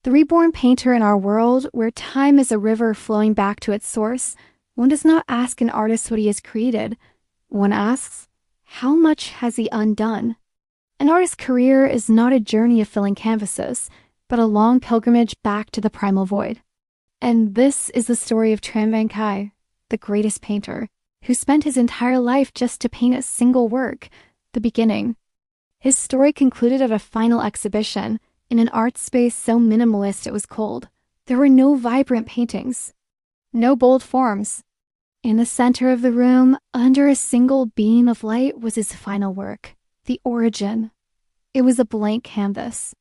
The reborn painter in our world, where time is a river flowing back to its source, one does not ask an artist what he has created. One asks, how much has he undone? An artist's career is not a journey of filling canvases, but a long pilgrimage back to the primal void. And this is the story of Tran Van Khai, the greatest painter, who spent his entire life just to paint a single work, the beginning. His story concluded at a final exhibition, in an art space so minimalist it was cold. There were no vibrant paintings, no bold forms. In the center of the room, under a single beam of light, was his final work, The Origin. It was a blank canvas.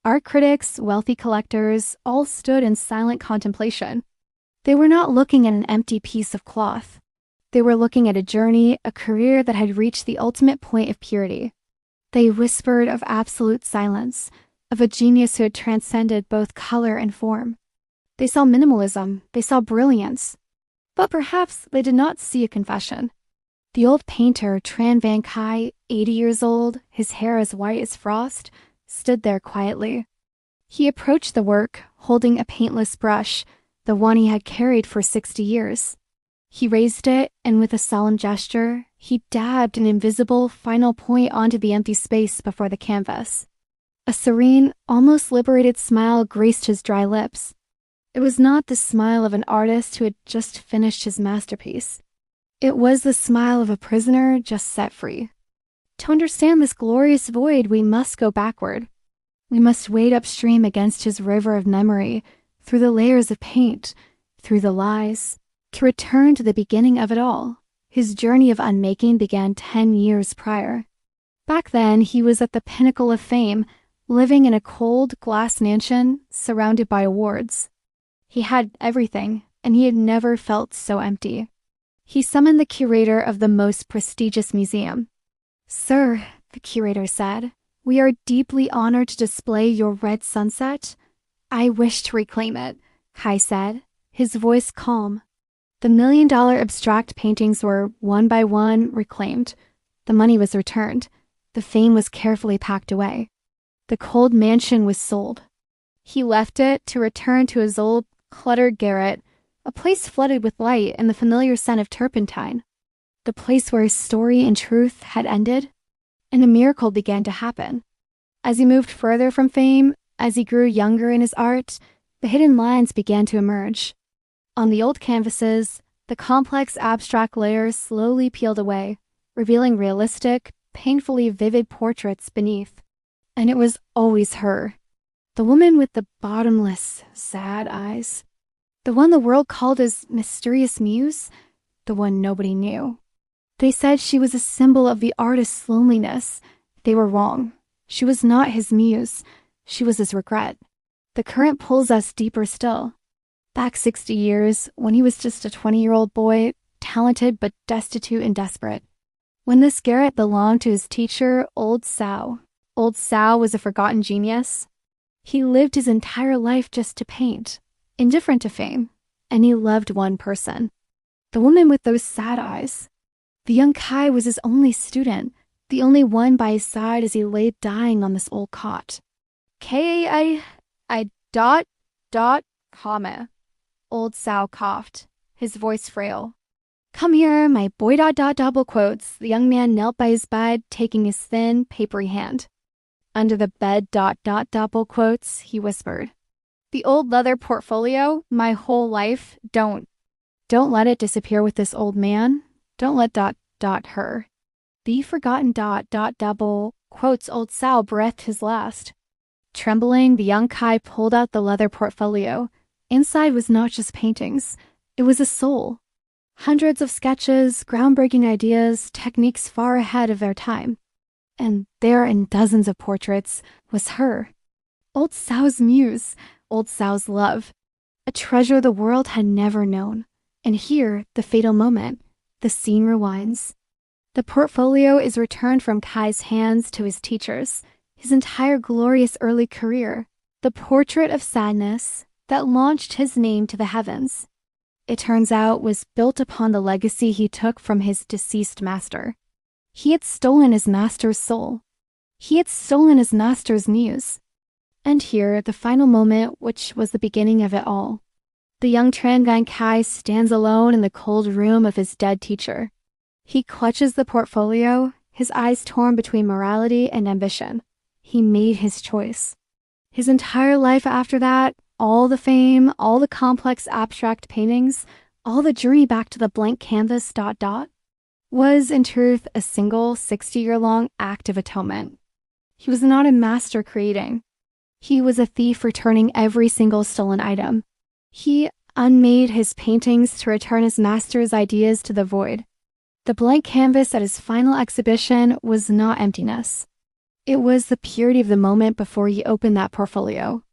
Art critics, wealthy collectors, all stood in silent contemplation. They were not looking at an empty piece of cloth. They were looking at a journey, a career that had reached the ultimate point of purity. They whispered of absolute silence, of a genius who had transcended both color and form. They saw minimalism, they saw brilliance. But perhaps they did not see a confession. The old painter, Tran Van Khai, 80 years old, his hair as white as frost, stood there quietly. He approached the work, holding a paintless brush, the one he had carried for 60 years. He raised it, and with a solemn gesture, he dabbed an invisible final point onto the empty space before the canvas. A serene, almost liberated smile graced his dry lips. It was not the smile of an artist who had just finished his masterpiece. It was the smile of a prisoner just set free. To understand this glorious void, we must go backward. We must wade upstream against his river of memory, through the layers of paint, through the lies, to return to the beginning of it all. His journey of unmaking began 10 years prior. Back then, he was at the pinnacle of fame, living in a cold glass mansion surrounded by awards. He had everything, and he had never felt so empty. He summoned the curator of the most prestigious museum. "Sir," the curator said, "we are deeply honored to display your red sunset." "I wish to reclaim it," Khai said, his voice calm. The $1 million abstract paintings were, one by one, reclaimed. The money was returned. The fame was carefully packed away. The cold mansion was sold. He left it to return to his old, cluttered garret, a place flooded with light and the familiar scent of turpentine. The place where his story and truth had ended, and a miracle began to happen. As he moved further from fame, as he grew younger in his art, the hidden lines began to emerge. On the old canvases, the complex abstract layers slowly peeled away, revealing realistic, painfully vivid portraits beneath. And it was always her, the woman with the bottomless, sad eyes. The one the world called his mysterious muse, the one nobody knew. They said she was a symbol of the artist's loneliness. They were wrong. She was not his muse. She was his regret. The current pulls us deeper still. Back 60 years, when he was just a 20-year-old boy, talented but destitute and desperate. When this garret belonged to his teacher, Old Sao. Old Sao was a forgotten genius. He lived his entire life just to paint, indifferent to fame, and he loved one person. The woman with those sad eyes. The young Khai was his only student, the only one by his side as he lay dying on this old cot. Comma. Old Sao coughed, his voice frail. "Come here, my boy ... double quotes." The young man knelt by his bed, taking his thin, papery hand. "Under the bed ... double quotes," he whispered. "The old leather portfolio, my whole life, don't let it disappear with this old man. Don't let ... her." The forgotten ... double quotes. Old Sao breathed his last. Trembling, the young Khai pulled out the leather portfolio. Inside was not just paintings. It was a soul. Hundreds of sketches, groundbreaking ideas, techniques far ahead of their time. And there, in dozens of portraits, was her. Old Sao's muse, Old Sao's love. A treasure the world had never known. And here, the fatal moment. The scene rewinds. The portfolio is returned from Khai's hands to his teachers. His entire glorious early career. The portrait of sadness that launched his name to the heavens. It turns out was built upon the legacy he took from his deceased master. He had stolen his master's soul. He had stolen his master's muse. And here, the final moment, which was the beginning of it all. The young Tran Van Khai stands alone in the cold room of his dead teacher. He clutches the portfolio, his eyes torn between morality and ambition. He made his choice. His entire life after that, all the fame, all the complex abstract paintings, all the journey back to the blank canvas ... was in truth a single 60-year-long act of atonement. He was not a master creating. He was a thief returning every single stolen item. He unmade his paintings to return his master's ideas to the void. The blank canvas at his final exhibition was not emptiness. It was the purity of the moment before he opened that portfolio.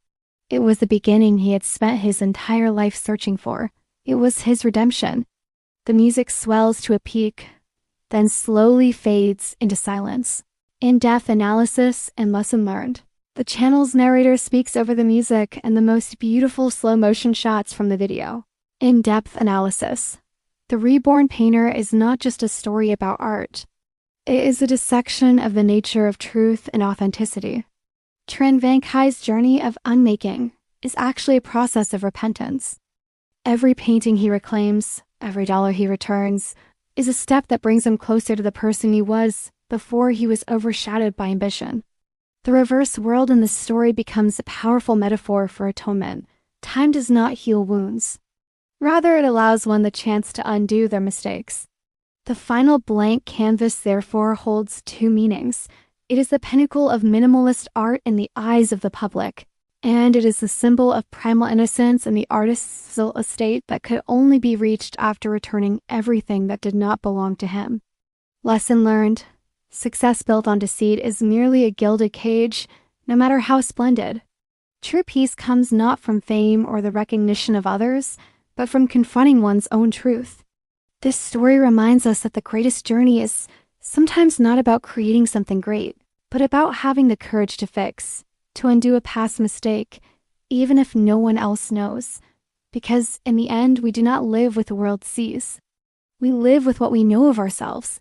It was the beginning he had spent his entire life searching for. It was his redemption. The music swells to a peak, then slowly fades into silence. In-depth analysis and lesson learned. The channel's narrator speaks over the music and the most beautiful slow-motion shots from the video. In-depth analysis. The Reborn Painter is not just a story about art. It is a dissection of the nature of truth and authenticity. Tran Van Khai's journey of unmaking is actually a process of repentance. Every painting he reclaims, every dollar he returns, is a step that brings him closer to the person he was before he was overshadowed by ambition. The reverse world in this story becomes a powerful metaphor for atonement. Time does not heal wounds. Rather, it allows one the chance to undo their mistakes. The final blank canvas, therefore, holds two meanings. It is the pinnacle of minimalist art in the eyes of the public, and it is the symbol of primal innocence in the artist's estate that could only be reached after returning everything that did not belong to him. Lesson learned. Success built on deceit is merely a gilded cage, no matter how splendid. True peace comes not from fame or the recognition of others, but from confronting one's own truth. This story reminds us that the greatest journey is sometimes not about creating something great, but about having the courage to fix, to undo a past mistake, even if no one else knows. Because in the end, we do not live with the world sees. We live with what we know of ourselves.